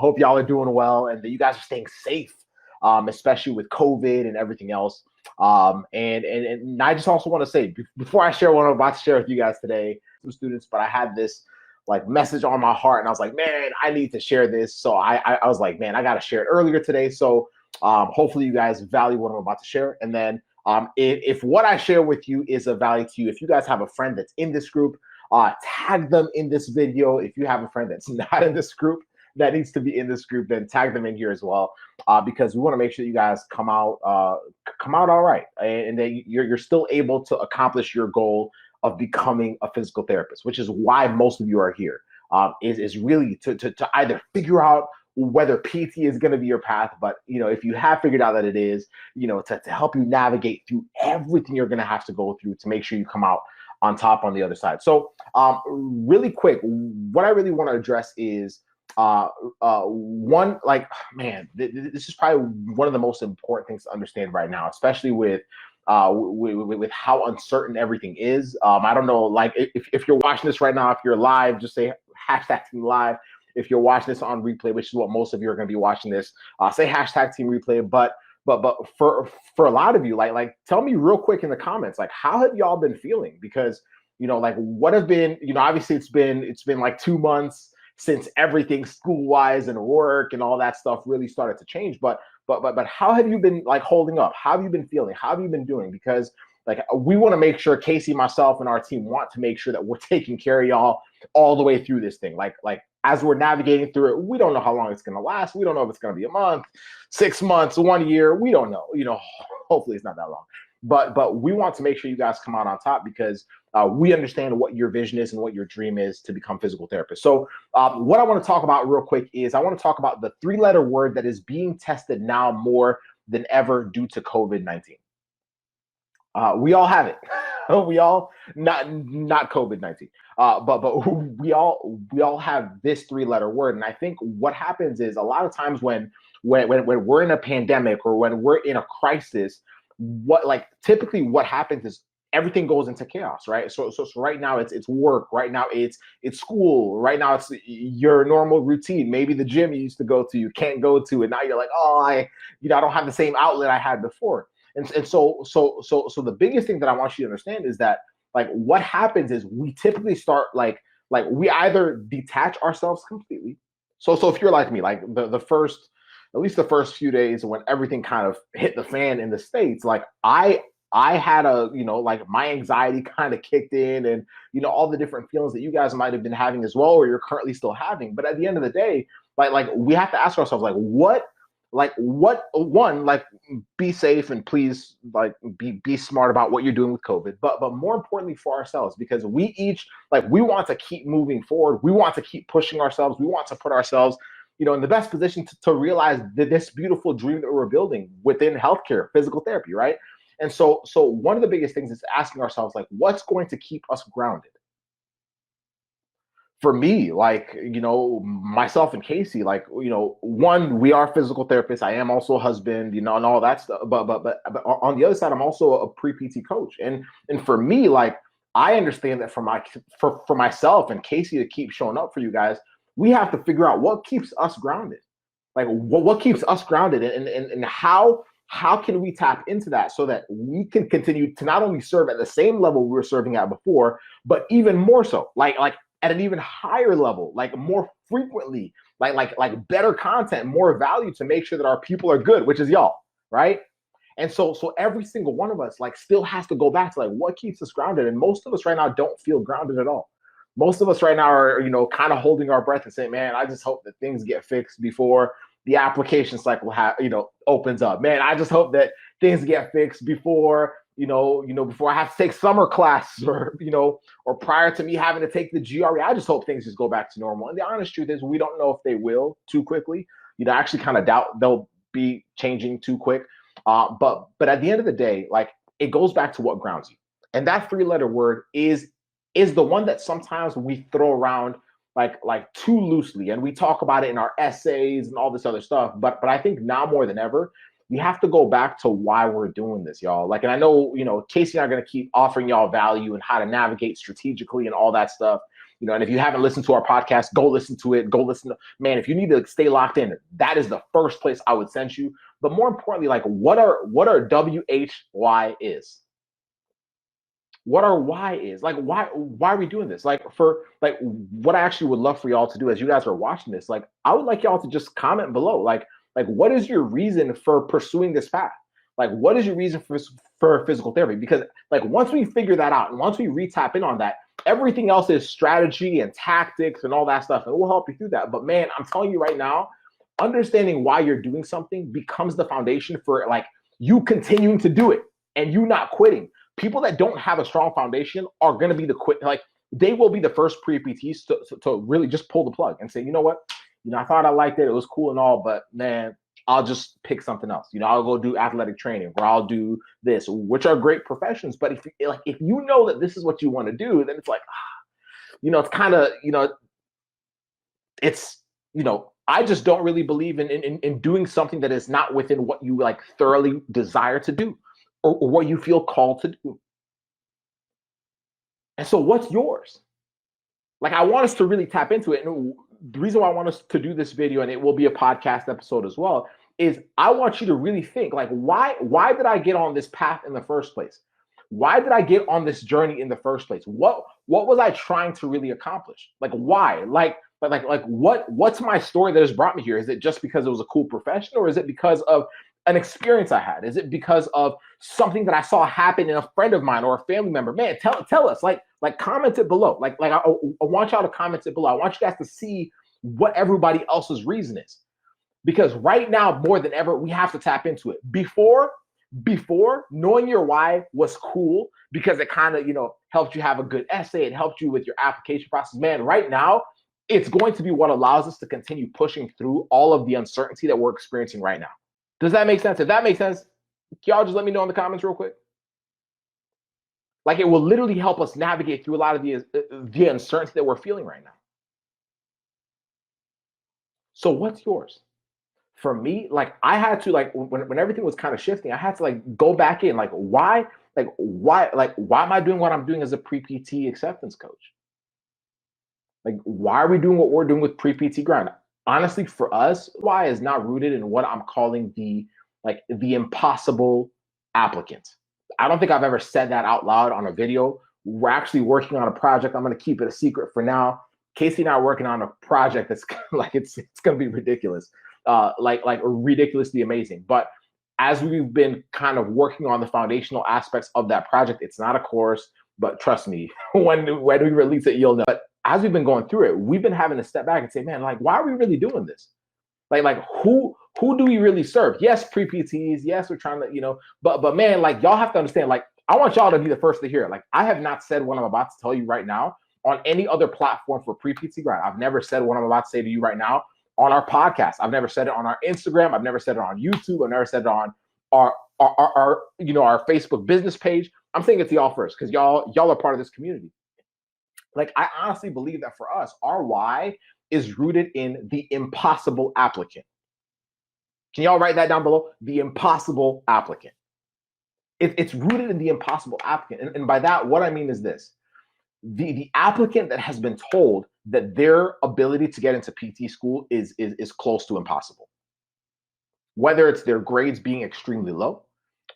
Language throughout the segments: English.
Hope y'all are doing well and that you guys are staying safe, especially with COVID and everything else. And I just also want to say, before I share what I'm about to share with you guys today, some students, but I had this like message on my heart and I was like, man, I need to share this. So I was like, man, I got to share it earlier today. So hopefully you guys value what I'm about to share. And then if what I share with you is of value to you, if you guys have a friend that's in this group, tag them in this video. If you have a friend that's not in this group, that needs to be in this group, then tag them in here as well, because we want to make sure you guys come out all right, and that you're still able to accomplish your goal of becoming a physical therapist, which is why most of you are here. Is really to either figure out whether PT is going to be your path, but if you have figured out that it is, to help you navigate through everything you're going to have to go through to make sure you come out on top on the other side. So really quick, what I really want to address is one, like, man, this is probably one of the most important things to understand right now, especially with how uncertain everything is. I don't know, like if you're watching this right now, if you're live, just say hashtag team live. If you're watching this on replay, which is what most of you are going to be watching this, say hashtag team replay. But for a lot of you, like tell me real quick in the comments, like, how have y'all been feeling? Because like what have been, obviously it's been like 2 months since everything school-wise and work and all that stuff really started to change. But how have you been like holding up? How have you been feeling? How have you been doing? Because like we want to make sure, Casey, myself, and our team want to make sure that we're taking care of y'all all the way through this thing. Like as we're navigating through it, we don't know how long it's going to last. We don't know if it's going to be a month, 6 months, 1 year. We don't know. Hopefully it's not that long. But we want to make sure you guys come out on top, because we understand what your vision is and what your dream is to become physical therapists. So what I want to talk about real quick is I want to talk about the 3-letter word that is being tested now more than ever due to COVID-19. We all have it. We all not COVID-19, but we all have this 3-letter word. And I think what happens is a lot of times when we're in a pandemic or when we're in a crisis, typically what happens is everything goes into chaos, right? So right now it's work, right now it's school, right now it's your normal routine. Maybe the gym you used to go to, you can't go to, and now you're like, oh, I don't have the same outlet I had before. And so the biggest thing that I want you to understand is that like what happens is we typically start like we either detach ourselves completely. So if you're like me, like at least the first few days when everything kind of hit the fan in the States, like I had like my anxiety kind of kicked in, and all the different feelings that you guys might have been having as well, or you're currently still having. But at the end of the day, like we have to ask ourselves, be safe, and please be smart about what you're doing with COVID. But more importantly for ourselves, because we each we want to keep moving forward. We want to keep pushing ourselves. We want to put ourselves in the best position to realize this beautiful dream that we're building within healthcare, physical therapy, right? And so one of the biggest things is asking ourselves, what's going to keep us grounded? For me, myself and Casey, one, we are physical therapists. I am also a husband, and all that stuff. But on the other side, I'm also a pre-PT coach. And for me, I understand that for myself and Casey to keep showing up for you guys, we have to figure out what keeps us grounded. What keeps us grounded, and how can we tap into that so that we can continue to not only serve at the same level we were serving at before, but even more so, at an even higher level, more frequently, better content, more value, to make sure that our people are good, which is y'all, right? And so every single one of us still has to go back to what keeps us grounded. And most of us right now don't feel grounded at all. Most of us right now are, kind of holding our breath and saying, man, I just hope that things get fixed before the application cycle opens up. Man, I just hope that things get fixed before, before I have to take summer class, or prior to me having to take the GRE. I just hope things just go back to normal. And the honest truth is we don't know if they will too quickly. I actually kind of doubt they'll be changing too quick. But at the end of the day, it goes back to what grounds you. And that 3-letter word is the one that sometimes we throw around too loosely, and we talk about it in our essays and all this other stuff. But I think now more than ever, we have to go back to why we're doing this, y'all. And I know, Casey and I are going to keep offering y'all value and how to navigate strategically and all that stuff. And if you haven't listened to our podcast, go listen to it. Go listen to, man, if you need to stay locked in, that is the first place I would send you. But more importantly, like what are WHY is? What our why is? Like, why are we doing this? Like, for like what I actually would love for y'all to do as you guys are watching this, like I would like y'all to just comment below. Like what is your reason for pursuing this path? Like, what is your reason for physical therapy? Because like once we figure that out and once we re-tap in on that, everything else is strategy and tactics and all that stuff, and we'll help you through that. But man, I'm telling you right now, understanding why you're doing something becomes the foundation for like you continuing to do it and you not quitting. People that don't have a strong foundation are going to be the like they will be the first pre-PTs to really just pull the plug and say, you know what, I thought I liked it, it was cool and all, but man, I'll just pick something else. I'll go do athletic training, or I'll do this, which are great professions. But if you know that this is what you want to do, then it's like, it's kind of, it's, I just don't really believe in doing something that is not within what you like thoroughly desire to do. Or what you feel called to do. And so what's yours? Like, I want us to really tap into it. And the reason why I want us to do this video, and it will be a podcast episode as well, is I want you to really think, like, why did I get on this path in the first place? Why did I get on this journey in the first place? What was I trying to really accomplish? Like, why? What's my story that has brought me here? Is it just because it was a cool profession, or is it because of an experience I had? Is it because of something that I saw happen in a friend of mine or a family member? Man, tell us, like comment it below. I want y'all to comment it below. I want you guys to see what everybody else's reason is, because right now more than ever, we have to tap into it. Before, knowing your why was cool because it kind of, helped you have a good essay. It helped you with your application process. Man, right now, it's going to be what allows us to continue pushing through all of the uncertainty that we're experiencing right now. Does that make sense? If that makes sense, y'all just let me know in the comments real quick. Like, it will literally help us navigate through a lot of the uncertainty that we're feeling right now. So what's yours? For me, like, I had to, like, when everything was kind of shifting, I had to like go back in, like, why am I doing what I'm doing as a pre-PT acceptance coach? Like, why are we doing what we're doing with pre-PT grind? Honestly, for us, why is not rooted in what I'm calling the impossible applicant. I don't think I've ever said that out loud on a video. We're actually working on a project. I'm going to keep it a secret for now. Casey and I are working on a project that's like, it's going to be ridiculous, like ridiculously amazing. But as we've been kind of working on the foundational aspects of that project, it's not a course, but trust me, when we release it, you'll know. But as we've been going through it, we've been having to step back and say, man, like, why are we really doing this? Like who do we really serve? Yes, pre-PTs. Yes, we're trying to, but man, like, y'all have to understand, like, I want y'all to be the first to hear it. Like, I have not said what I'm about to tell you right now on any other platform for pre-PT grind. I've never said what I'm about to say to you right now on our podcast. I've never said it on our Instagram. I've never said it on YouTube. I've never said it on our Facebook business page. I'm saying it to y'all first because y'all are part of this community. Like, I honestly believe that for us, our why is rooted in the impossible applicant. Can y'all write that down below? The impossible applicant. It's rooted in the impossible applicant. And by that, what I mean is this. The applicant that has been told that their ability to get into PT school is close to impossible. Whether it's their grades being extremely low,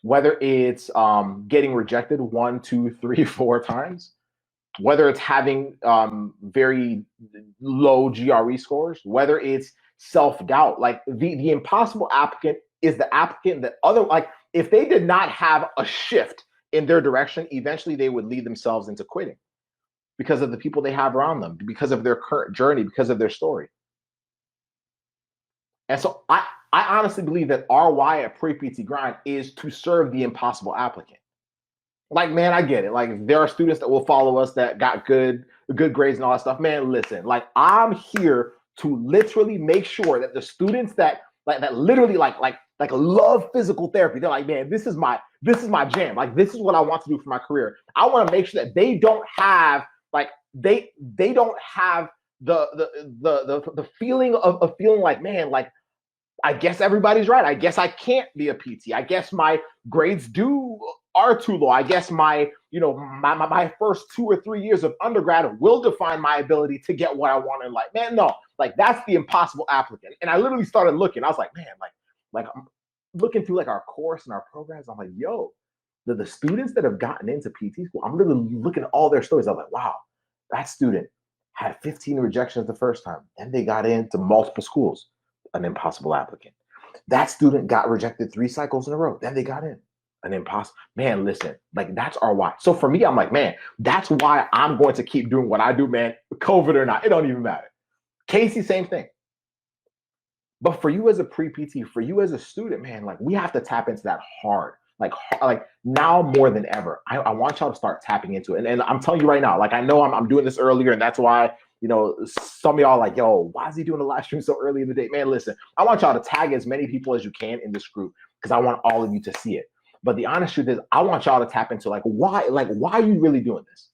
whether it's getting rejected 1, 2, 3, 4 times, whether it's having very low GRE scores, whether it's self-doubt. Like, the impossible applicant is the applicant that if they did not have a shift in their direction, eventually they would lead themselves into quitting because of the people they have around them, because of their current journey, because of their story. And so I honestly believe that our why at Pre-PT Grind is to serve the impossible applicant. Like, man, I get it. Like, there are students that will follow us that got good grades and all that stuff. Man, listen, like, I'm here to literally make sure that the students that literally love physical therapy, they're like, man, this is my jam. Like, this is what I want to do for my career. I want to make sure that they don't have they don't have the feeling of feeling like, man, like, I guess everybody's right. I guess I can't be a PT. I guess my grades do are too low. I guess my first 2 or 3 years of undergrad will define my ability to get what I want in life. Man, no, like that's the impossible applicant. And I literally started looking. I was like, man, like I'm looking through like our course and our programs. I'm like, yo, the students that have gotten into PT school, I'm literally looking at all their stories. I'm like, wow, that student had 15 rejections the first time, and they got into multiple schools, an impossible applicant. That student got rejected 3 cycles in a row, then they got in, an impossible. Man, listen, like that's our why. So for me, I'm like, man, that's why I'm going to keep doing what I do, man, COVID or not, it don't even matter. Casey, same thing. But for you as a pre-PT, for you as a student, man, like we have to tap into that hard. Like now more than ever, I want y'all to start tapping into it. And I'm telling you right now, like I know I'm doing this earlier, and that's why, you know, some of y'all are like, yo, why is he doing a live stream so early in the day? Man, listen, I want y'all to tag as many people as you can in this group because I want all of you to see it. But the honest truth is, I want y'all to tap into like why are you really doing this?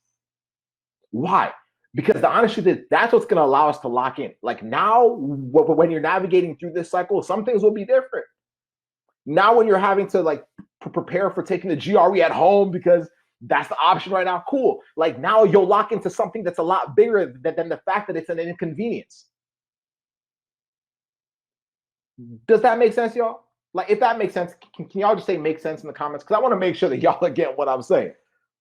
Why? Because the honest truth is, that's what's going to allow us to lock in. Like now, when you're navigating through this cycle, some things will be different. Now, when you're having to like prepare for taking the GRE at home because that's the option right now, cool. Like now you'll lock into something that's a lot bigger than the fact that it's an inconvenience. Does that make sense, y'all? Like, if that makes sense, can y'all just say make sense in the comments? Because I want to make sure that y'all are getting what I'm saying.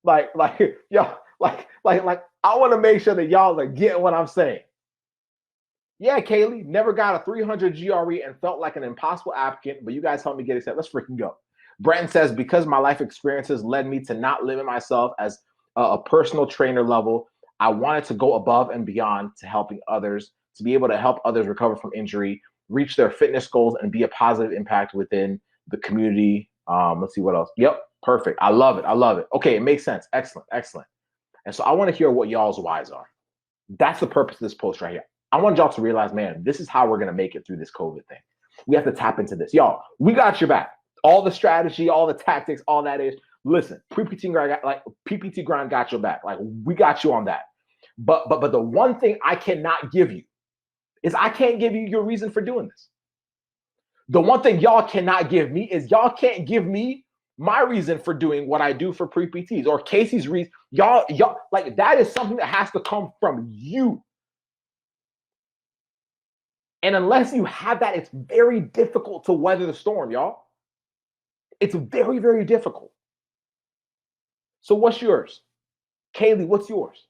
Y'all, I want to make sure that y'all are getting what I'm saying. Yeah, Kaylee, never got a 300 GRE and felt like an impossible applicant, but you guys helped me get accepted. Let's freaking go. Brenton says, because my life experiences led me to not limit myself as a personal trainer level, I wanted to go above and beyond to helping others, to be able to help others recover from injury, reach their fitness goals, and be a positive impact within the community. Let's see what else. Yep, perfect. I love it. I love it. Okay, it makes sense. Excellent, excellent. And so I want to hear what y'all's whys are. That's the purpose of this post right here. I want y'all to realize, man, this is how we're going to make it through this COVID thing. We have to tap into this. Y'all, we got your back. All the strategy, all the tactics, all that is, listen, PPT grind got your back. Like, we got you on that. But the one thing I cannot give you is I can't give you your reason for doing this. The one thing y'all cannot give me is y'all can't give me my reason for doing what I do for pre-PTs or Casey's reason. Y'all, like that is something that has to come from you. And unless you have that, it's very difficult to weather the storm, y'all. It's very, very difficult. So what's yours? Kaylee, what's yours?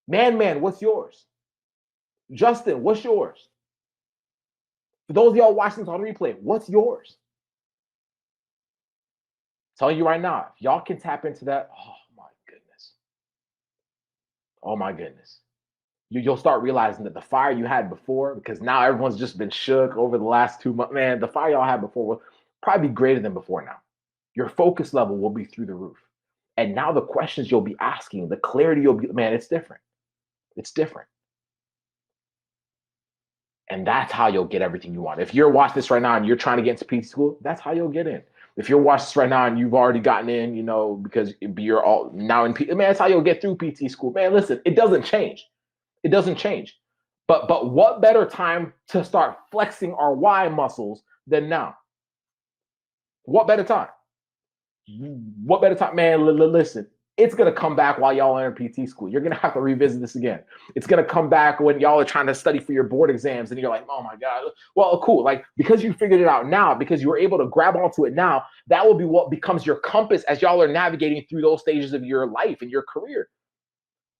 Man, what's yours? Justin, what's yours? For those of y'all watching this on replay, what's yours? I'm telling you right now, if y'all can tap into that, oh my goodness. Oh my goodness. You'll start realizing that the fire you had before, because now everyone's just been shook over the last 2 months, man, the fire y'all had before will probably be greater than before now. Your focus level will be through the roof. And now the questions you'll be asking, the clarity you'll be, man, it's different. It's different. And that's how you'll get everything you want. If you're watching this right now and you're trying to get into PT school, that's how you'll get in. If you're watching this right now and you've already gotten in, you know, because you're all now in PT, man, that's how you'll get through PT school. Man, listen, it doesn't change. It doesn't change. But what better time to start flexing our why muscles than now? What better time? What better time? Man, listen, it's going to come back while y'all are in PT school. You're going to have to revisit this again. It's going to come back when y'all are trying to study for your board exams and you're like, oh my God. Well, cool. Like, because you figured it out now, because you were able to grab onto it now, that will be what becomes your compass as y'all are navigating through those stages of your life and your career.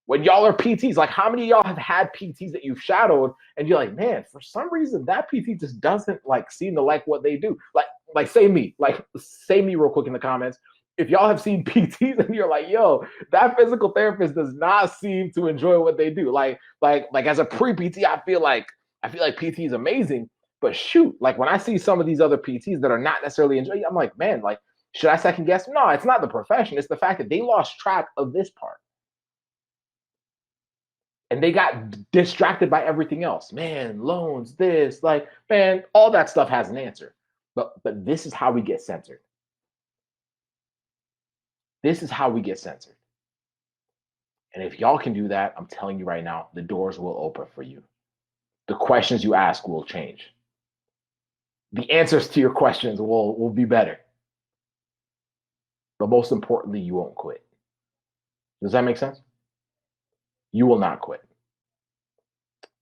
When y'all are PTs, like how many of y'all have had PTs that you've shadowed and you're like, man, for some reason that PT just doesn't like seem to like what they do. Like say me real quick in the comments. If y'all have seen PTs and you're like, yo, that physical therapist does not seem to enjoy what they do. Like as a pre-PT, I feel like PT is amazing, but shoot, like when I see some of these other PTs that are not necessarily enjoying, I'm like, man, like, should I second guess? No, it's not the profession. It's the fact that they lost track of this part. And they got distracted by everything else. Man, loans, this, like, man, all that stuff has an answer. But this is how we get censored. This is how we get censored. And if y'all can do that, I'm telling you right now, the doors will open for you. The questions you ask will change. The answers to your questions will be better. But most importantly, you won't quit. Does that make sense? You will not quit.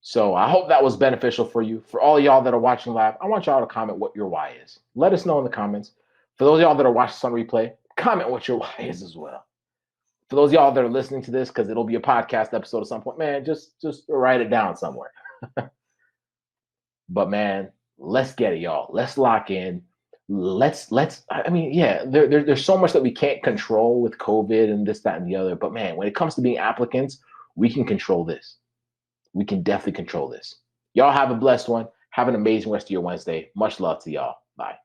So I hope that was beneficial for you. For all y'all that are watching live, I want y'all to comment what your why is. Let us know in the comments. For those of y'all that are watching this on replay, comment what your why is as well. For those of y'all that are listening to this, because it'll be a podcast episode at some point, man, just write it down somewhere. But man, let's get it, y'all. Let's lock in. I mean, yeah, there's so much that we can't control with COVID and this, that, and the other. But man, when it comes to being applicants, we can control this. We can definitely control this. Y'all have a blessed one. Have an amazing rest of your Wednesday. Much love to y'all. Bye.